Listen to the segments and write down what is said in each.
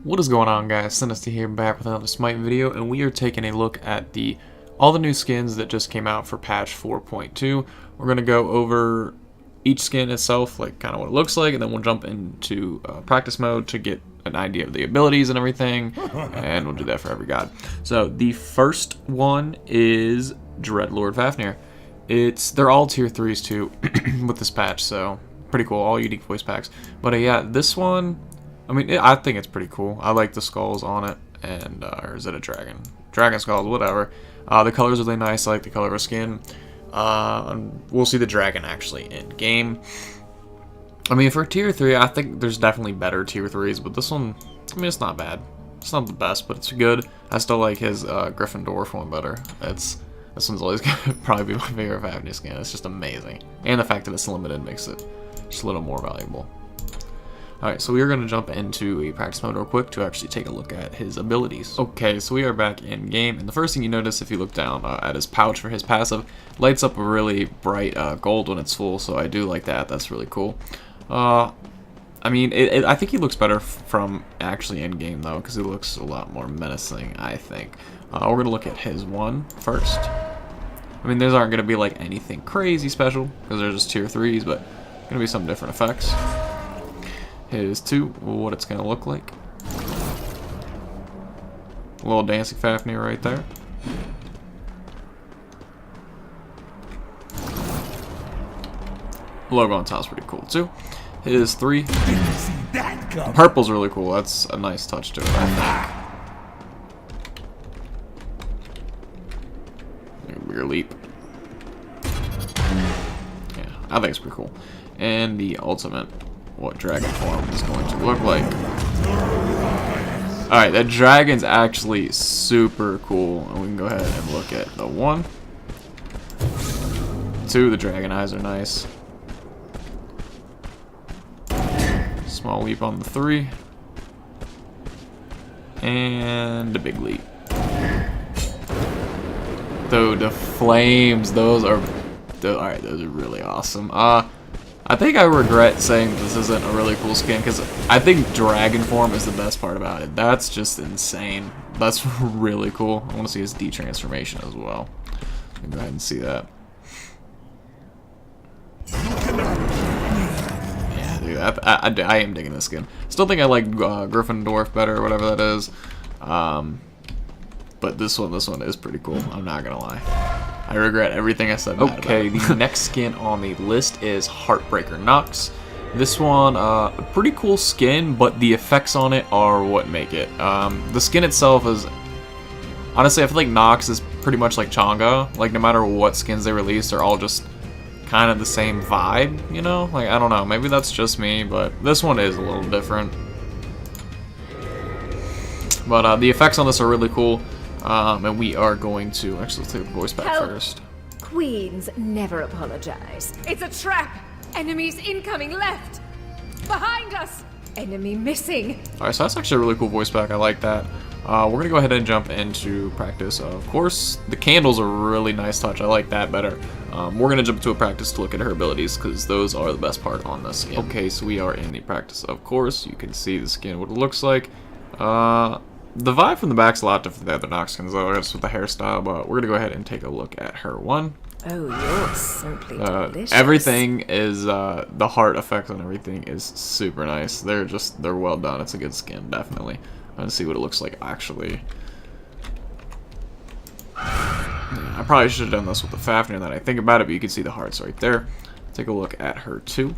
What is going on, guys? Sinister here, back with another Smite video, and we are taking a look at all the new skins that just came out for patch 4.2. We're going to go over each skin itself, like kind of what it looks like, and then we'll jump into practice mode to get an idea of the abilities and everything, and we'll do that for every god. So the first one is Dreadlord Fafnir. They're all tier 3s too with this patch, so pretty cool, all unique voice packs. But yeah, this one, I mean, I think it's pretty cool. I like the skulls on it, and or is it a dragon? Dragon skulls, whatever. The color's really nice. I like the color of her skin. We'll see the dragon actually in game. I mean, for tier 3, I think there's definitely better tier 3s, but this one, I mean, it's not bad. It's not the best, but it's good. I still like his Gryffindor one better. This one's always gonna probably be my favorite Fafnir skin. It's just amazing, and the fact that it's limited makes it just a little more valuable. Alright, so we are going to jump into a practice mode real quick to actually take a look at his abilities. Okay, so we are back in game, and the first thing you notice if you look down at his pouch for his passive, lights up a really bright gold when it's full, so I do like that. That's really cool. I mean, I think he looks better from actually in game though, because he looks a lot more menacing, I think. We're going to look at his one first. I mean, these aren't going to be like anything crazy special, because they're just tier 3s, but going to be some different effects. His 2, what it's going to look like. A little dancing Fafnir right there. Logo on top's pretty cool too. His 3, purple's really cool. That's a nice touch to it, I think. Bigger leap. Yeah, I think it's pretty cool. And the ultimate, what dragon form is going to look like. Alright, that dragon's actually super cool, and we can go ahead and look at the 1. 2, the dragon eyes are nice. Small leap on the 3. And the big leap. Though the flames, those are really awesome. I think I regret saying this isn't a really cool skin, because I think dragon form is the best part about it. That's just insane. That's really cool. I want to see his D-transformation as well. Let me go ahead and see that. Yeah, dude, I am digging this skin. Still think I like Gryffindor better, or whatever that is. But this one is pretty cool. I'm not gonna lie. I regret everything I said. Okay, the next skin on the list is Heartbreaker Nox. This one, a pretty cool skin, but the effects on it are what make it. The skin itself is, honestly, I feel like Nox is pretty much like Changa. Like, no matter what skins they release, they're all just kind of the same vibe, you know? Like, I don't know, maybe that's just me, but this one is a little different. But the effects on this are really cool. And we are going to actually, let's take the voice back first. Queens never apologize. It's a trap. Enemies incoming left. Behind us. Enemy missing. Alright, so that's actually a really cool voice pack. I like that. We're going to go ahead and jump into practice. Of course, the candles are a really nice touch. I like that better. We're going to jump into a practice to look at her abilities, because those are the best part on this skin. Okay, so we are in the practice. Of course, you can see the skin, what it looks like. The vibe from the back's a lot different than the other Nox skins, though, just with the hairstyle, but we're going to go ahead and take a look at her 1. Oh, you're simply delicious. Everything is, the heart effects on everything is super nice. They're well done. It's a good skin, definitely. I'm going to see what it looks like, actually. Yeah, I probably should have done this with the Fafnir that I think about it, but you can see the hearts right there. Take a look at her 2.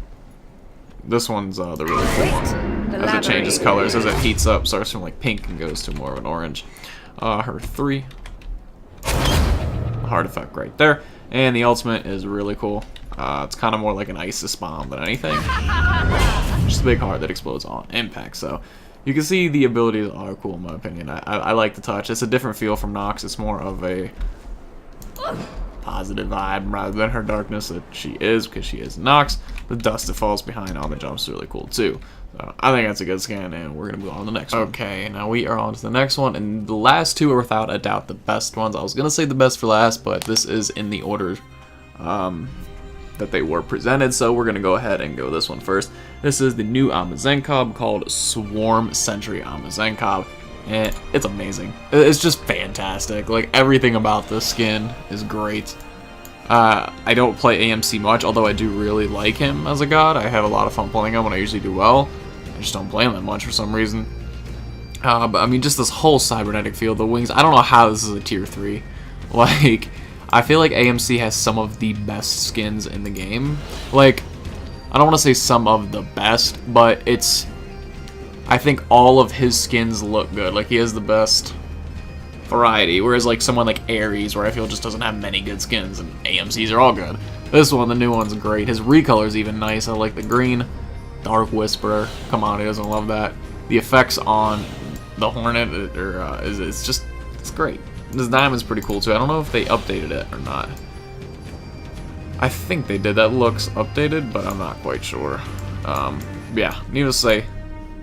This one's the really cool one. As it changes colors, as it heats up, starts from like pink and goes to more of an orange. Her 3. Heart effect right there. And the ultimate is really cool. It's kind of more like an Isis bomb than anything. Just a big heart that explodes on impact. So you can see the abilities are cool in my opinion. I like the touch. It's a different feel from Nox. It's more of a positive vibe rather than her darkness that she is, because she is Nox. The dust that falls behind on the jumps is really cool too. So I think that's a good skin, and we're gonna move on to the next one. Okay, now we are on to the next one, and the last 2 are without a doubt the best ones. I was gonna say the best for last, but this is in the order that they were presented, so we're going to go ahead and go this one first. This is the new Amazenkob called Swarm Sentry Amazenkob, and it's amazing. It's just fantastic. Like, everything about this skin is great. I don't play AMC much, although I do really like him as a god. I have a lot of fun playing him, and I usually do well. I just don't play him that much for some reason. But I mean, just this whole cybernetic field, the wings, I don't know how this is a tier 3. Like, I feel like AMC has some of the best skins in the game. Like, I don't want to say some of the best, but it's, I think all of his skins look good. Like, he has the best variety, whereas like someone like Ares, where I feel just doesn't have many good skins, and AMCs are all good. This one, the new one's great. His recolor's even nice. I like the green. Dark Whisperer, come on, who doesn't love that? The effects on the Hornet it's great. This diamond's pretty cool too. I don't know if they updated it or not. I think they did. That looks updated, but I'm not quite sure. Yeah, needless to say,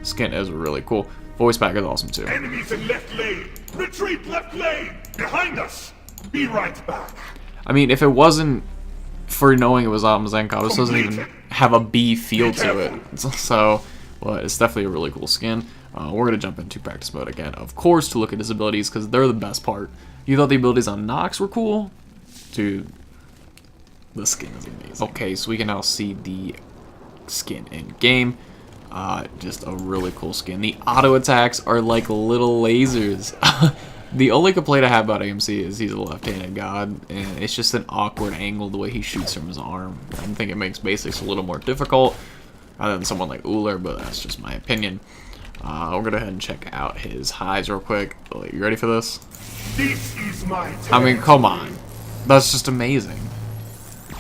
skin is really cool. Voice pack is awesome too. Enemies in left lane! Retreat left lane! Behind us! Be right back! I mean, if it wasn't for knowing it was Amazenkob, this doesn't even have a B feel to it. So, well, it's definitely a really cool skin. We're going to jump into practice mode again, of course, to look at his abilities, because they're the best part. You thought the abilities on Nox were cool? Dude, the skin is amazing. Okay, so we can now see the skin in game. Just a really cool skin. The auto attacks are like little lasers. The only complaint I have about AMC is he's a left-handed god, and it's just an awkward angle the way he shoots from his arm. I think it makes basics a little more difficult rather than someone like Uller, but that's just my opinion. We're gonna go ahead and check out his highs real quick. You ready for this? This is my I mean, come on. That's just amazing.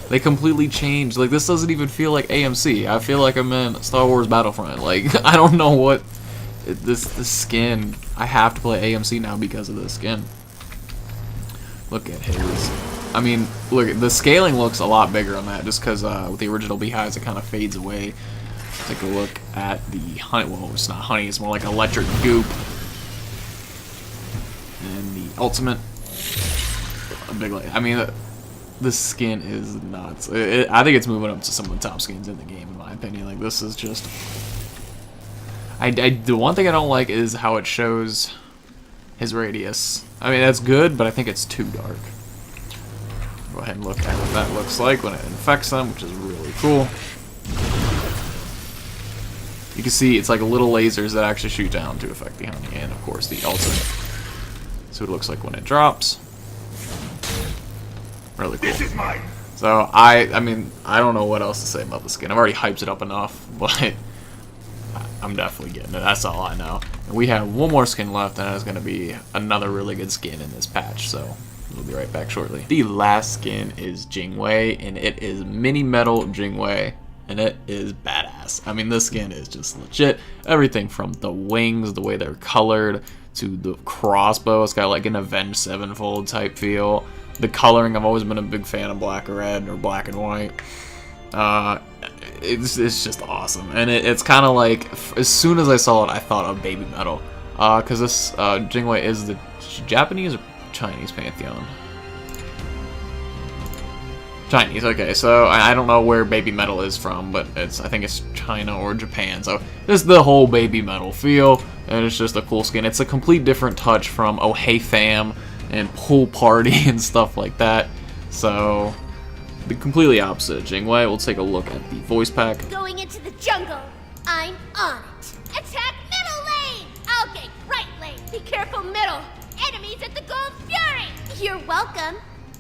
They completely changed. Like, this doesn't even feel like AMC. I feel like I'm in Star Wars Battlefront. Like, I don't know what... This skin... I have to play AMC now because of this skin. Look at his... I mean, look, the scaling looks a lot bigger on that, just because with the original Beehives, it kind of fades away. Take a look at the honey. Well, it's not honey, it's more like electric goop. And the ultimate. A big light. I mean, this skin is nuts. I think it's moving up to some of the top skins in the game, in my opinion. Like, this is just... the one thing I don't like is how it shows his radius. I mean, that's good, but I think it's too dark. Go ahead and look at what that looks like when it infects them, which is really cool. You can see it's like little lasers that actually shoot down to affect the honey, and of course the ultimate. So it looks like when it drops. Really cool. This is mine. So I mean, I don't know what else to say about the skin. I've already hyped it up enough, but I'm definitely getting it. That's all I know. And we have one more skin left, and it's going to be another really good skin in this patch. So we'll be right back shortly. The last skin is Jing, and it is Mini Metal Jing, and it is badass. I mean, this skin is just legit. Everything from the wings, the way they're colored, to the crossbow. It's got like an Avenged Sevenfold type feel. The coloring, I've always been a big fan of black or red or black and white. It's just awesome, and it's kind of like, as soon as I saw it, I thought of Baby Metal, because this Jingwei is the Japanese or Chinese pantheon. Chinese, okay, so I don't know where Baby Metal is from, but I think it's China or Japan, so this is the whole Baby Metal feel, and it's just a cool skin. It's a complete different touch from Oh Hey Fam and Pool Party and stuff like that, so the completely opposite of Jingwei. We'll take a look at the voice pack. Going into the jungle. I'm on it. Attack middle lane. Okay, right lane. Be careful middle. Enemies at the Gold Fury. You're welcome.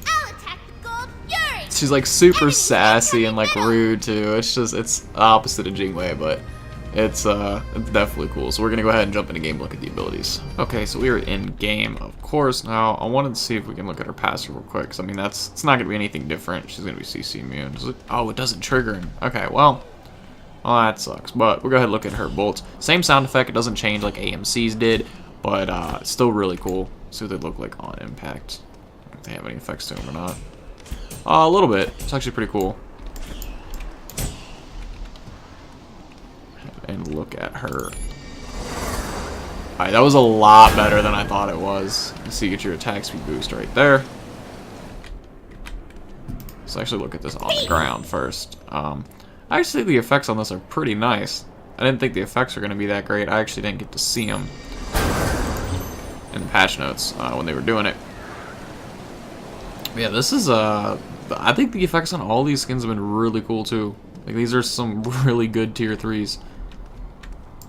I'll attack the Gold Fury. She's like super sassy and like rude too. It's just, it's opposite of Jingwei, but it's definitely cool. So we're gonna go ahead and jump into game, look at the abilities. Okay, so we are in game, of course. Now I wanted to see if we can look at her passive real quick, because I mean, it's not gonna be anything different. She's gonna be CC immune. Oh, it doesn't trigger him. Okay, well that sucks. But we'll go ahead and look at her bolts. Same sound effect. It doesn't change like AMC's did, but it's still really cool. See what they look like on impact. If they have any effects to them or not. A little bit. It's actually pretty cool. And look at her. Alright, that was a lot better than I thought it was. So you get your attack speed boost right there. Let's actually look at this on the ground first. I actually think the effects on this are pretty nice. I didn't think the effects were going to be that great. I actually didn't get to see them in the patch notes when they were doing it. But yeah, this is I think the effects on all these skins have been really cool too. Like, these are some really good tier 3s.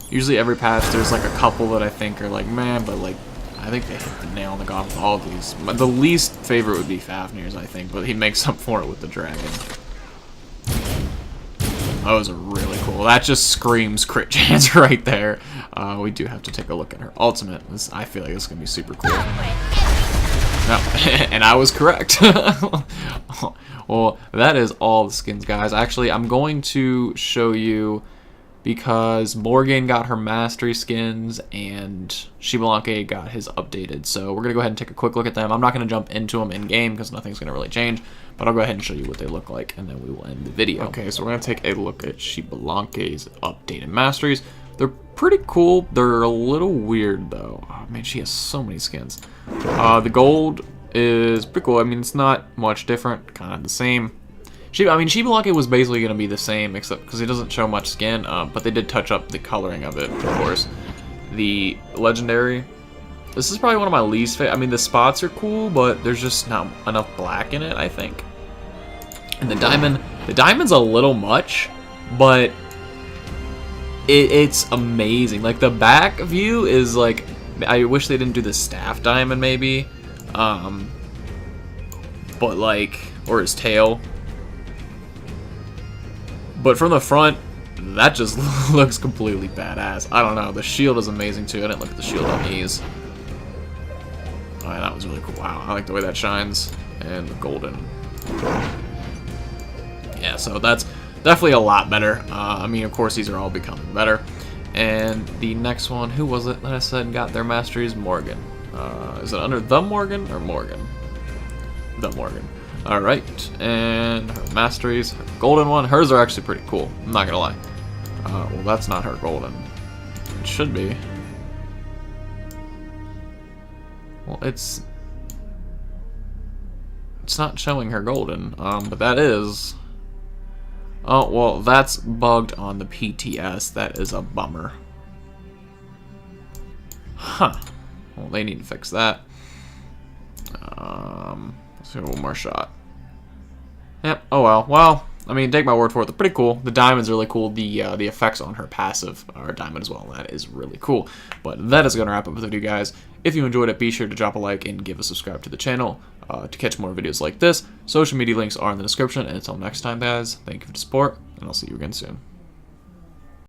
Usually every patch there's like a couple that I think are like, man, but like I think they hit the nail on the god with all of these. But the least favorite would be Fafnir's, I think, but he makes up for it with the dragon. Those are really cool. That just screams crit chance right there. We do have to take a look at her ultimate. I feel like this is going to be super cool. No, and I was correct. Well, that is all the skins, guys. Actually, I'm going to show you, because Morgan got her mastery skins and Xbalanque got his updated. So we're going to go ahead and take a quick look at them. I'm not going to jump into them in-game because nothing's going to really change, but I'll go ahead and show you what they look like, and then we will end the video. Okay, so we're going to take a look at Xbalanque's updated masteries. They're pretty cool. They're a little weird, though. Oh, man, she has so many skins. The gold is pretty cool. I mean, it's not much different, kind of the same. Xbalanque was basically going to be the same, except because it doesn't show much skin, but they did touch up the coloring of it, of course. The legendary, this is probably one of my least favorite. I mean, the spots are cool, but there's just not enough black in it, I think. And the diamond's a little much, but it's amazing. Like, the back view is like, I wish they didn't do the staff diamond, maybe, but like, or his tail. But from the front, that just looks completely badass. I don't know. The shield is amazing too. I didn't look at the shield on these. Oh, yeah, that was really cool. Wow, I like the way that shines. And the golden. Yeah, so that's definitely a lot better. I mean, of course, these are all becoming better. And the next one, who was it that I said got their masteries? Morgan. Is it under the Morgan or Morgan? The Morgan. Alright, and her masteries, her golden one, hers are actually pretty cool, I'm not gonna lie. Well, that's not her golden. It should be. Well, it's not showing her golden, but that is. Oh, well, that's bugged on the PTS, that is a bummer. Huh. Well, they need to fix that. Let's do one more shot. Yep. Oh well. Well, I mean, take my word for it. They're pretty cool. The diamond's really cool. The effects on her passive are diamond as well. That is really cool. But that is going to wrap up the video, guys. If you enjoyed it, be sure to drop a like and give a subscribe to the channel to catch more videos like this. Social media links are in the description. And until next time, guys, thank you for the support, and I'll see you again soon.